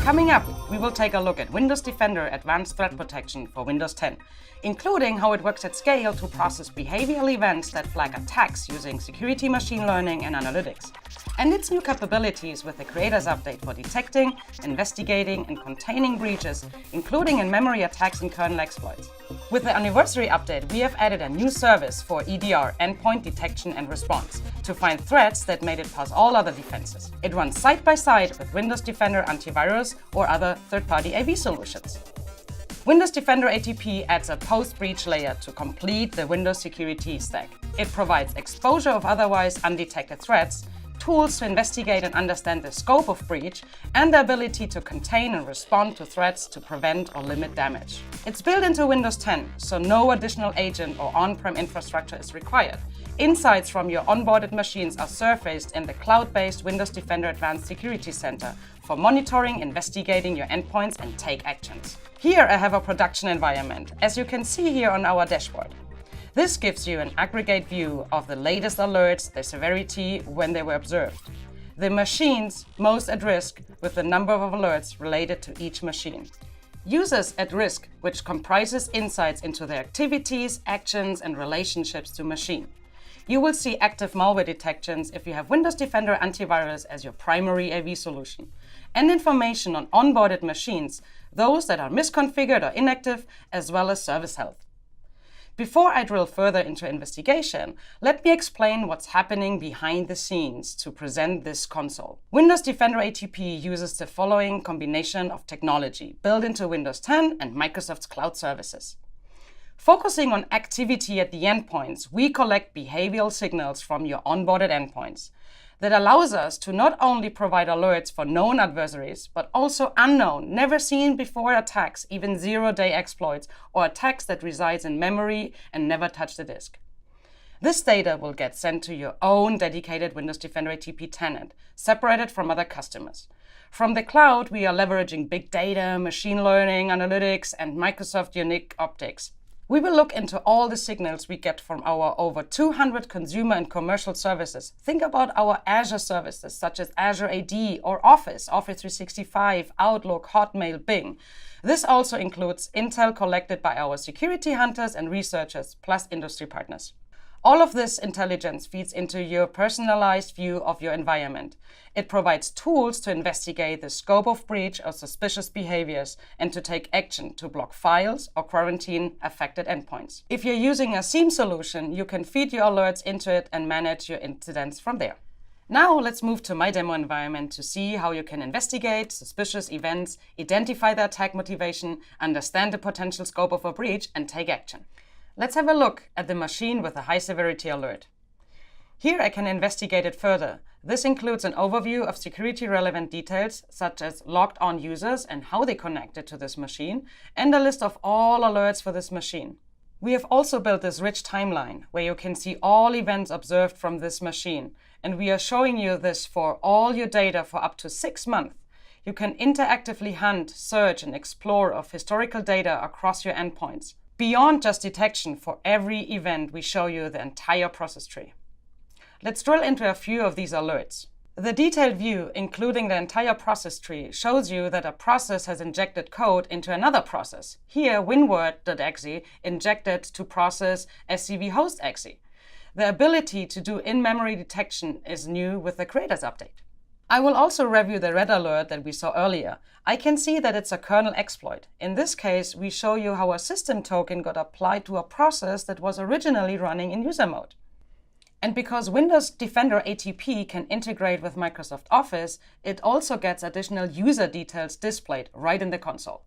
Coming up, we will take a look at Windows Defender Advanced Threat Protection for Windows 10, including how it works at scale to process behavioral events that flag attacks using security machine learning and analytics, and its new capabilities with the Creators Update for detecting, investigating, and containing breaches, including in-memory attacks and kernel exploits. With the Anniversary Update, we have added a new service for EDR, Endpoint Detection and Response, to find threats that made it past all other defenses. It runs side by side with Windows Defender Antivirus or other third-party AV solutions. Windows Defender ATP adds a post-breach layer to complete the Windows security stack. It provides exposure of otherwise undetected threats, tools to investigate and understand the scope of breach, and the ability to contain and respond to threats to prevent or limit damage. It's built into Windows 10, so no additional agent or on-prem infrastructure is required. Insights from your onboarded machines are surfaced in the cloud-based Windows Defender Advanced Security Center for monitoring, investigating your endpoints, and take actions. Here I have a production environment, as you can see here on our dashboard. This gives you an aggregate view of the latest alerts, their severity, when they were observed, the machines most at risk with the number of alerts related to each machine, users at risk, which comprises insights into their activities, actions, and relationships to machine. You will see active malware detections if you have Windows Defender Antivirus as your primary AV solution, and information on onboarded machines, those that are misconfigured or inactive, as well as service health. Before I drill further into investigation, let me explain what's happening behind the scenes to present this console. Windows Defender ATP uses the following combination of technology built into Windows 10 and Microsoft's cloud services. Focusing on activity at the endpoints, we collect behavioral signals from your onboarded endpoints. That allows us to not only provide alerts for known adversaries, but also unknown, never seen before attacks, even zero-day exploits, or attacks that resides in memory and never touch the disk. This data will get sent to your own dedicated Windows Defender ATP tenant, separated from other customers. From the cloud, we are leveraging big data, machine learning, analytics, and Microsoft unique optics. We will look into all the signals we get from our over 200 consumer and commercial services. Think about our Azure services such as Azure AD or Office 365, Outlook, Hotmail, Bing. This also includes intel collected by our security hunters and researchers, plus industry partners. All of this intelligence feeds into your personalized view of your environment. It provides tools to investigate the scope of breach or suspicious behaviors and to take action to block files or quarantine affected endpoints. If you're using a SIEM solution, you can feed your alerts into it and manage your incidents from there. Now let's move to my demo environment to see how you can investigate suspicious events, identify the attack motivation, understand the potential scope of a breach, and take action. Let's have a look at the machine with a high severity alert. Here I can investigate it further. This includes an overview of security relevant details such as logged on users and how they connected to this machine, and a list of all alerts for this machine. We have also built this rich timeline where you can see all events observed from this machine, and we are showing you this for all your data for up to 6 months. You can interactively hunt, search, and explore of historical data across your endpoints. Beyond just detection, for every event, we show you the entire process tree. Let's drill into a few of these alerts. The detailed view, including the entire process tree, shows you that a process has injected code into another process. Here, winword.exe injected to process scv host.exe. The ability to do in-memory detection is new with the Creators Update. I will also review the red alert that we saw earlier. I can see that it's a kernel exploit. In this case, we show you how a system token got applied to a process that was originally running in user mode. And because Windows Defender ATP can integrate with Microsoft Office, it also gets additional user details displayed right in the console.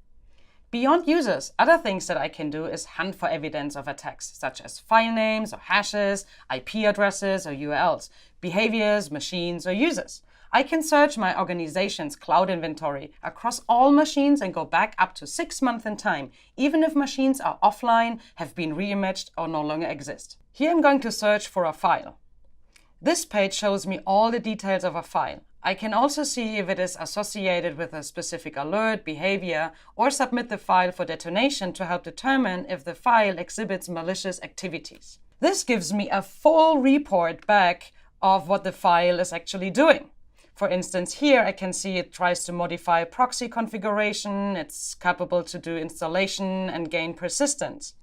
Beyond users, other things that I can do is hunt for evidence of attacks, such as file names or hashes, IP addresses or URLs, behaviors, machines, or users. I can search my organization's cloud inventory across all machines and go back up to 6 months in time, even if machines are offline, have been reimaged, or no longer exist. Here I'm going to search for a file. This page shows me all the details of a file. I can also see if it is associated with a specific alert, behavior, or submit the file for detonation to help determine if the file exhibits malicious activities. This gives me a full report back of what the file is actually doing. For instance, here I can see it tries to modify proxy configuration. It's capable to do installation and gain persistence.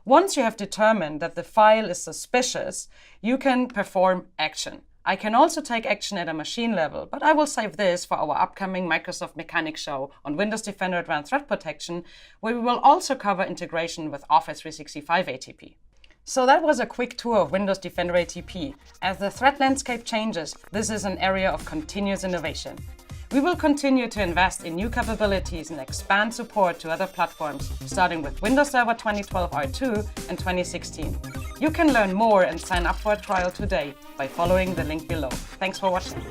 Once you have determined that the file is suspicious, you can perform action. I can also take action at a machine level, but I will save this for our upcoming Microsoft Mechanics show on Windows Defender Advanced Threat Protection, where we will also cover integration with Office 365 ATP. So that was a quick tour of Windows Defender ATP. As the threat landscape changes, this is an area of continuous innovation. We will continue to invest in new capabilities and expand support to other platforms, starting with Windows Server 2012 R2 and 2016. You can learn more and sign up for a trial today by following the link below. Thanks for watching.